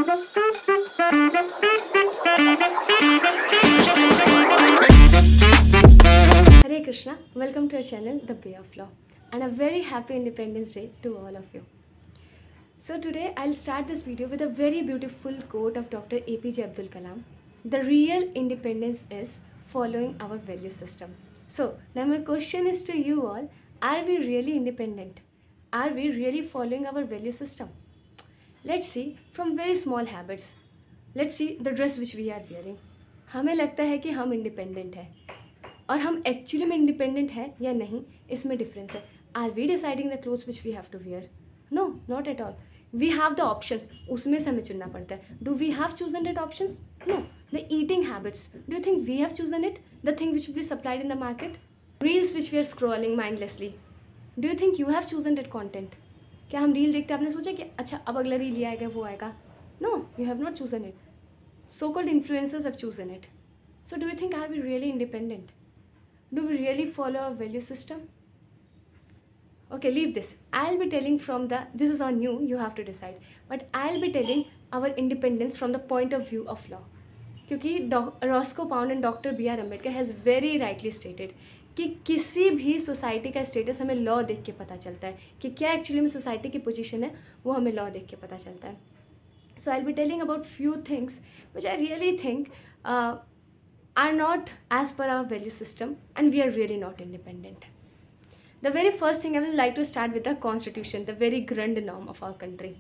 Hare Krishna, welcome to our channel The Way of Law, and a very happy Independence Day to all of you. So today I'll start this video with a very beautiful quote of Dr. APJ Abdul Kalam. The real independence is following our value system. So now my question is to you all, are we really independent? Are we really following our value system? Let's see from very small habits. Let's see the dress which we are wearing. हमें लगता है कि हम independent हैं, और हम actually में independent है या नहीं, इसमें डिफरेंस है. Are we deciding the clothes which we have to wear? No, not at all. We have the options, उसमें से हमें चुनना पड़ता है. Do we have chosen it options? No. The eating habits, do you think we have chosen it? The thing which be supplied in the market, reels which we are scrolling mindlessly, do you think you have chosen it content? क्या हम reel देखते आपने सोचा कि अच्छा अब अगला reel ये आएगा वो आएगा? No, you have not chosen it. So called influencers have chosen it. So do you think, are we really independent? Do we really follow our value system? Okay, leave this. I'll be telling from the, this is on you have to decide. But I'll be telling our independence from the point of view of law. क्योंकि Roscoe Pound and Dr. B.R. Ambedkar has very rightly stated कि किसी भी society का status हमें law देख के पता चलता है कि क्या एक्चुअली में सोसाइटी की पोजीशन है, वो हमें लॉ देख के पता चलता है. So I'll be telling about few things which I really think are not as per our value system, and we are really not independent. The very first thing I would like to start with the constitution, the very grand norm of our country.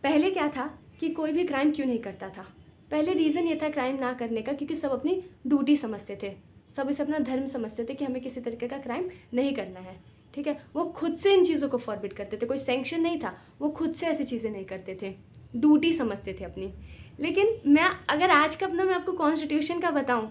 पहले क्या था कि कोई भी crime क्यों नहीं करता था? पहले रीज़न ये था क्राइम ना करने का, क्योंकि सब अपनी ड्यूटी समझते थे, सब इसे अपना धर्म समझते थे कि हमें किसी तरीके का क्राइम नहीं करना है. ठीक है, वो खुद से इन चीज़ों को फॉरबिड करते थे, कोई सैंक्शन नहीं था, वो खुद से ऐसी चीज़ें नहीं करते थे, ड्यूटी समझते थे अपनी. लेकिन मैं अगर आज का अपना मैं आपको कॉन्स्टिट्यूशन का बताऊं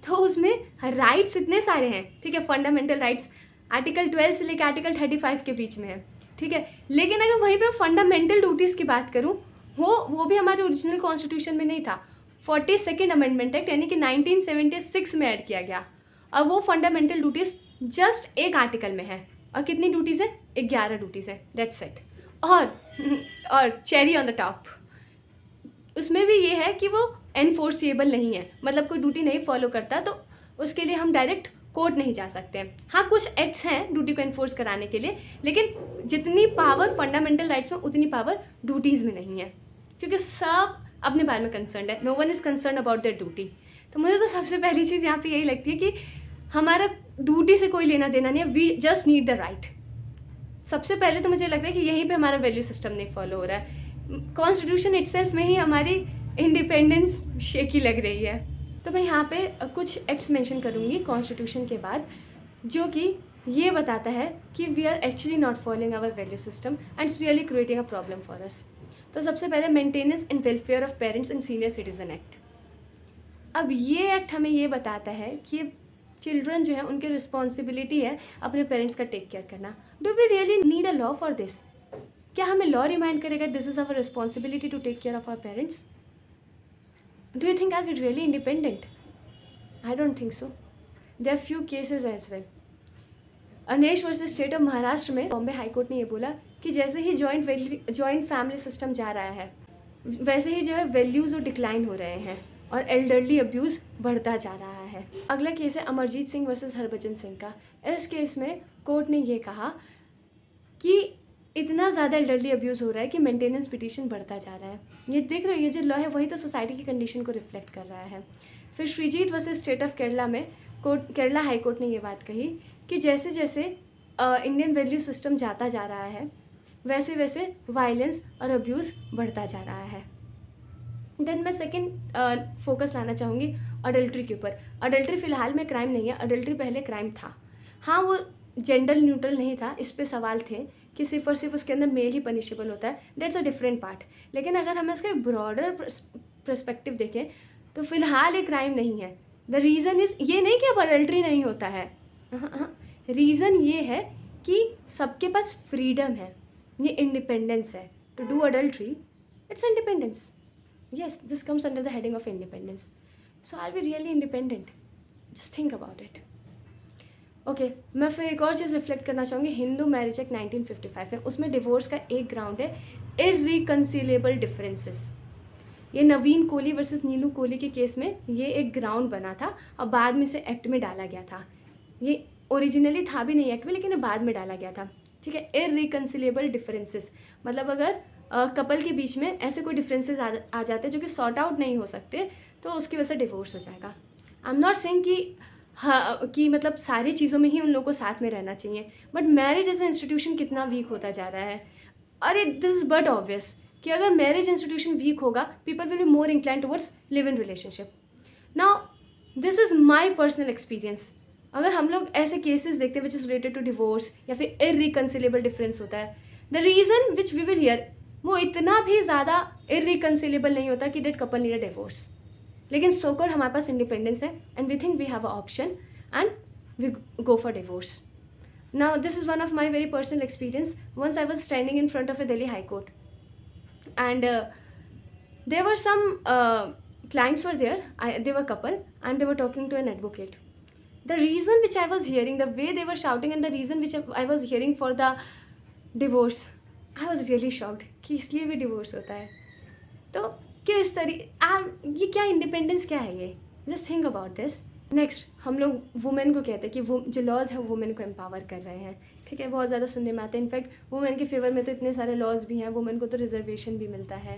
तो उसमें राइट्स इतने सारे हैं. ठीक है, फंडामेंटल राइट्स आर्टिकल 12 से लेकर आर्टिकल 35 के बीच में है. ठीक है, लेकिन अगर वहीं पे फंडामेंटल ड्यूटीज़ की बात करूं, वो भी हमारे ओरिजिनल कॉन्स्टिट्यूशन में नहीं था. 42nd अमेंडमेंट एक्ट यानी कि 1976 में ऐड किया गया, और वो फंडामेंटल ड्यूटीज़ जस्ट एक आर्टिकल में है. और कितनी ड्यूटीज़ है? 11 ड्यूटीज़ है. That's it. और चेरी ऑन द टॉप, उसमें भी ये है कि वो एनफोर्सिएबल नहीं है, मतलब कोई ड्यूटी नहीं फॉलो करता तो उसके लिए हम डायरेक्ट कोर्ट नहीं जा सकते हैं. हाँ, कुछ एक्ट्स हैं ड्यूटी को एनफोर्स कराने के लिए, लेकिन जितनी पावर फंडामेंटल राइट्स में उतनी पावर ड्यूटीज़ में नहीं है, क्योंकि सब अपने बारे में कंसर्न है. No one is concern about their duty. तो मुझे तो सबसे पहली चीज़ यहाँ पे यही लगती है कि हमारा ड्यूटी से कोई लेना देना नहीं है. We just need the right. सबसे पहले तो मुझे लगता है कि यहीं पे हमारा वैल्यू सिस्टम नहीं फॉलो हो रहा है. कॉन्स्टिट्यूशन इटसेल्फ में ही हमारी इंडिपेंडेंस शेकी लग रही है. तो मैं यहाँ पे कुछ एक्ट्स मेंशन करूँगी कॉन्स्टिट्यूशन के बाद, जो कि ये बताता है कि we are actually not following our value system and it's really creating a problem for us. तो सबसे पहले maintenance and welfare of parents and senior citizen act. अब ये एक्ट हमें ये बताता है कि चिल्ड्रन जो है उनकी रिस्पॉन्सिबिलिटी है अपने पेरेंट्स का टेक केयर करना. Do we really need a law for this? क्या हमें लॉ रिमाइंड करेगा this is our responsibility to take care of our parents? Do you think are we really independent? I don't think so. There are few cases as well. Anesh versus state of Maharashtra में Bombay high court ने ये बोला कि जैसे ही joint family system जा रहा है, वैसे ही जो है वैल्यूज़ वो डिक्लाइन हो रहे हैं और एल्डरली अब्यूज़ बढ़ता जा रहा है. अगला केस है अमरजीत सिंह वर्सेस हरभजन सिंह का. इस केस में कोर्ट ने ये कहा कि इतना ज़्यादा एल्डरली अब्यूज़ हो रहा है कि मेंटेनेंस पिटीशन बढ़ता जा रहा है. ये देख रहे हो, ये जो लॉ है वही तो सोसाइटी की कंडीशन को रिफ्लेक्ट कर रहा है. फिर Sreejith versus state of Kerala में केरला हाई कोर्ट ने ये बात कही कि जैसे जैसे इंडियन वैल्यू सिस्टम जाता जा रहा है, वैसे वैसे वायलेंस और अब्यूज़ बढ़ता जा रहा है. देन मैं सेकंड फोकस लाना चाहूँगी अडल्ट्री के ऊपर. अडल्ट्री फ़िलहाल में क्राइम नहीं है, अडल्ट्री पहले क्राइम था. हाँ, वो जेंडर न्यूट्रल नहीं था, इस पे सवाल थे कि सिर्फ और सिर्फ उसके अंदर मेल ही पनिशेबल होता है. That's a different part. लेकिन अगर हम इसका एक ब्रॉडर पर्सपेक्टिव देखें तो फ़िलहाल ये क्राइम नहीं है. द रीज़न इज़ ये नहीं कि अब अडल्ट्री नहीं होता है, रीज़न ये है कि सबके पास फ्रीडम है, ये इंडिपेंडेंस है. To do adultery it's independence. Yes, this comes under the heading of independence. So are we really independent? Just think about it. Okay, मैं फिर एक और चीज़ रिफ्लेक्ट करना चाहूँगी. हिंदू मैरिज एक्ट 1955 है, उसमें डिवोर्स का एक ग्राउंड है इर्रिकंसिलेबल डिफरेंसेस. ये नवीन कोहली वर्सेस नीलू कोहली के केस में ये एक ग्राउंड बना था और बाद में से एक्ट में डाला गया था। ये ओरिजिनली था भी नहीं एक्ट में, लेकिन ये बाद में डाला गया था। ठीक है, इररिकंसिलेबल डिफरेंसेस, मतलब अगर कपल के बीच में ऐसे कोई डिफरेंसेस आ जाते हैं जो कि सॉर्ट आउट नहीं हो सकते, तो उसकी वजह से डिवोर्स हो जाएगा। आई एम नॉट सेइंग कि हाँ कि मतलब सारी चीज़ों में ही उन लोगों को साथ में रहना चाहिए, but marriage as a institution कितना वीक होता जा रहा है। अरे दिस इज बट ऑब्वियस कि अगर मैरिज इंस्टीट्यूशन वीक होगा, people will be more incline towards live in relationship. Now this is my personal experience. अगर हम लोग ऐसे केसेस देखते हैं which is related to divorce या फिर इररिकंसिलेबल डिफरेंस होता है, the reason which we will hear वो इतना भी ज़्यादा इररिकंसिलेबल नहीं होता कि that couple need a divorce. लेकिन सोकॉल्ड हमारे पास इंडिपेंडेंस है and we think we have a option and we go for divorce. Now this is one of my very personal experience. Once I was standing in front of a Delhi high court and there were some clients were there. They were couple and they were talking to an advocate. The reason which I was hearing, the way they were shouting and the reason which I was hearing for the divorce, I was really shocked कि इसलिए भी divorce होता है। तो किस ये क्या independence क्या है ये? Just think about this. Next हम लोग वुमेन को कहते हैं कि वो जो लॉज है वुमेन को एम्पावर कर रहे हैं। ठीक है, बहुत ज़्यादा सुनने में आते हैं। इनफैक्ट वुमेन के फेवर में तो इतने सारे लॉज भी हैं, वुमेन को तो रिजर्वेशन भी मिलता है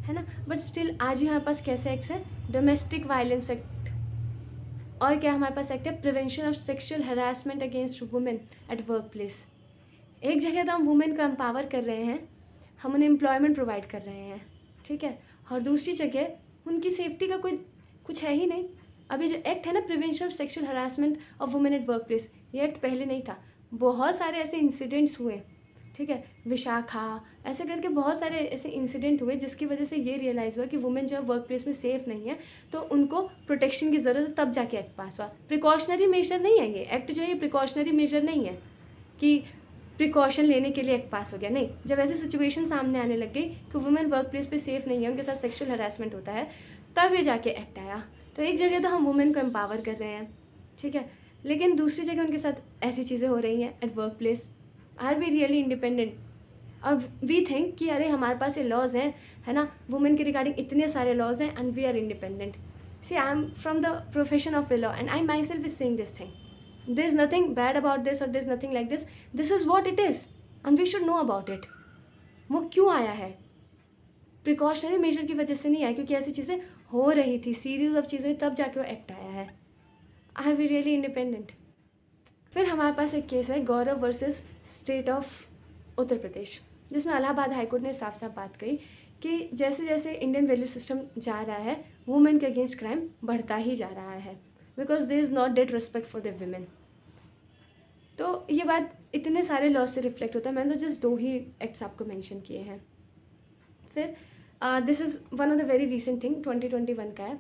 ना। बट स्टिल आज भी हमारे पास कैसे एक्ट है? Domestic violence act. और क्या हमारे पास एक्ट है? Prevention of sexual harassment against women at work place. एक जगह तो हम वुमेन को एम्पावर कर रहे हैं, हम उन्हें एम्प्लॉयमेंट प्रोवाइड कर रहे हैं, ठीक है, और दूसरी जगह उनकी सेफ्टी का कोई कुछ है ही नहीं। अभी जो एक्ट है ना, prevention of sexual harassment of women at work place, ये एक्ट पहले नहीं था। बहुत सारे ऐसे इंसिडेंट्स हुए, ठीक है, विशाखा ऐसे करके बहुत सारे ऐसे इंसिडेंट हुए जिसकी वजह से ये रियलाइज़ हुआ कि वुमेन जो है वर्क प्लेस में सेफ़ नहीं है, तो उनको प्रोटेक्शन की ज़रूरत है, तब जाके एक्ट पास हुआ। प्रिकॉशनरी मेजर नहीं है ये एक्ट, जो है ये प्रिकॉशनरी मेजर नहीं है कि प्रिकॉशन लेने के लिए एक्ट पास हो गया। नहीं, जब ऐसी सिचुएशन सामने आने लग गई कि वुमेन वर्क प्लेस पे सेफ़ नहीं है, उनके साथ सेक्शुअल हरासमेंट होता है, तब ये जाके एक्ट आया। तो एक जगह तो हम वुमेन को एम्पावर कर रहे हैं, ठीक है, लेकिन दूसरी जगह उनके साथ ऐसी चीज़ें हो रही हैं at work place. Are we really independent? और वी थिंक कि अरे हमारे पास ये लॉज हैं, है ना, वुमेन के रिगार्डिंग इतने सारे लॉज हैं and we are independent. See I am from the profession of law and I myself is saying this thing. there is nothing bad about this or there is nothing like this is what it is and we should know about it। वो क्यों आया है? Precautionary major की वजह से नहीं आया, क्योंकि ऐसी चीज़ें हो रही थी, सीरीज ऑफ चीज़ें, तब जाके वो एक्ट आया है। Are we really independent? फिर हमारे पास एक केस है Gaurav versus state of Uttar Pradesh, जिसमें इलाहाबाद हाईकोर्ट ने साफ साफ बात कही कि जैसे जैसे इंडियन वैल्यू सिस्टम जा रहा है, वुमेन के अगेंस्ट क्राइम बढ़ता ही जा रहा है, because there is not that respect for the women. तो ये बात इतने सारे लॉज से रिफ्लेक्ट होता है। मैंने तो जस्ट 2 ही एक्ट्स आपको मेंशन किए हैं। फिर this is one of the very recent thing, 2021 का है।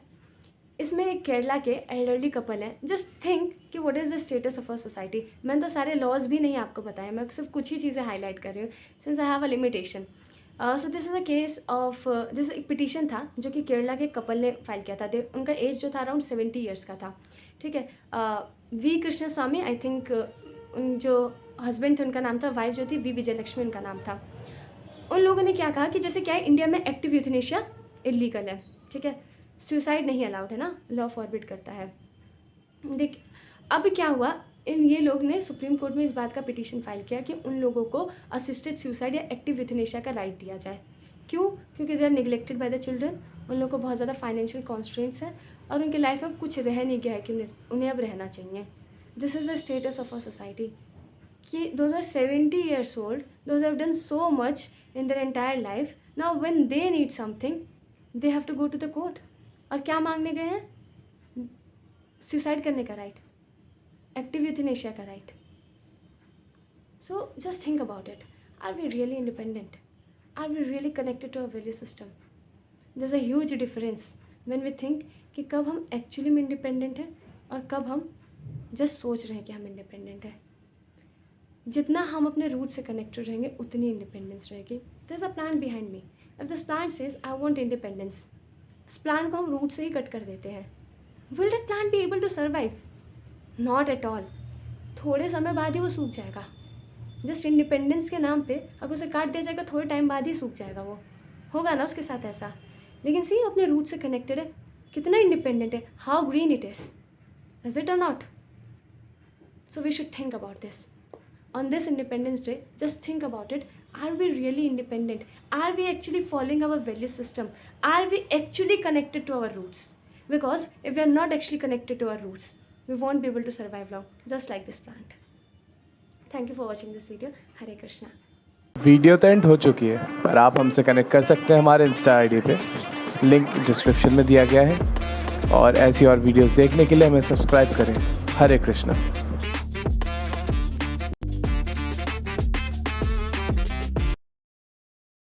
इसमें एक केरला के एल्डरली कपल है। जस्ट थिंक कि what is the status of a society. मैंने तो सारे लॉज भी नहीं आपको बताया, मैं सिर्फ कुछ ही चीज़ें हाईलाइट कर रही हूँ since I have a limitation. So this is a case of, जैसे एक पिटीशन था जो कि केरला के कपल ने फाइल किया था। उनका एज जो था अराउंड 70 ईयर्स का था, ठीक है। V Krishna Swami, I think उन जो हस्बैंड थे उनका नाम था, वाइफ जो थी वी विजयलक्ष्मी उनका नाम था। उन लोगों ने क्या कहा कि जैसे क्या है, इंडिया में एक्टिव यूथनेशिया इलीगल है, ठीक है, सुसाइड नहीं अलाउड है ना, लॉ फॉरबिड करता है। देख अब क्या हुआ, ये लोग ने सुप्रीम कोर्ट में इस बात का पिटीशन फाइल किया कि उन लोगों को असिस्टेड सुसाइड या एक्टिव यूथनेशिया का राइट दिया जाए। क्यों? क्योंकि they are neglected by the children. उन लोगों को बहुत ज़्यादा फाइनेंशियल कॉन्स्ट्रेंट्स है और उनकी लाइफ में कुछ रह नहीं गया है कि उन्हें अब रहना चाहिए। This is the status of a society कि those are 70 years old, those have done so much in their entire life, now when they need something they have to go to the court. और क्या मांगने गए हैं? Suicide करने का right, active euthanasia का right. So just think about it. Are we really independent? Are we really connected to a value system? There is a huge difference when we think कि कब हम एक्चुअली में independent हैं और कब हम just सोच रहे हैं कि हम इंडिपेंडेंट हैं। जितना हम अपने रूट से कनेक्टेड रहेंगे उतनी इंडिपेंडेंस रहेगी। There is a plan behind me. If this plan says I want independence, इस प्लान को हम रूट से ही कट कर देते हैं, will that plan be able to survive? Not at all. थोड़े समय बाद ही वो सूख जाएगा। जस्ट इंडिपेंडेंस के नाम पे अगर उसे काट दिया जाएगा, थोड़े टाइम बाद ही सूख जाएगा। वो होगा ना उसके साथ ऐसा। लेकिन सी अपने रूट से कनेक्टेड है, कितना इंडिपेंडेंट है, how green it is it और not? So we should think about this. On this Independence Day, just think about it. Are we really independent? Are we actually following our value system? Are we actually connected to our roots? Because if we are not actually connected to our roots, we won't be able to survive long, just like this plant. Thank you for watching this video. Hare Krishna. Video तो and हो चुकी है, पर आप हमसे connect कर सकते हैं हमारे इंस्टा आईडी पे, लिंक डिस्क्रिप्शन में दिया गया है। और ऐसी और वीडियोस देखने के लिए हमें सब्सक्राइब करें। हरे कृष्णा।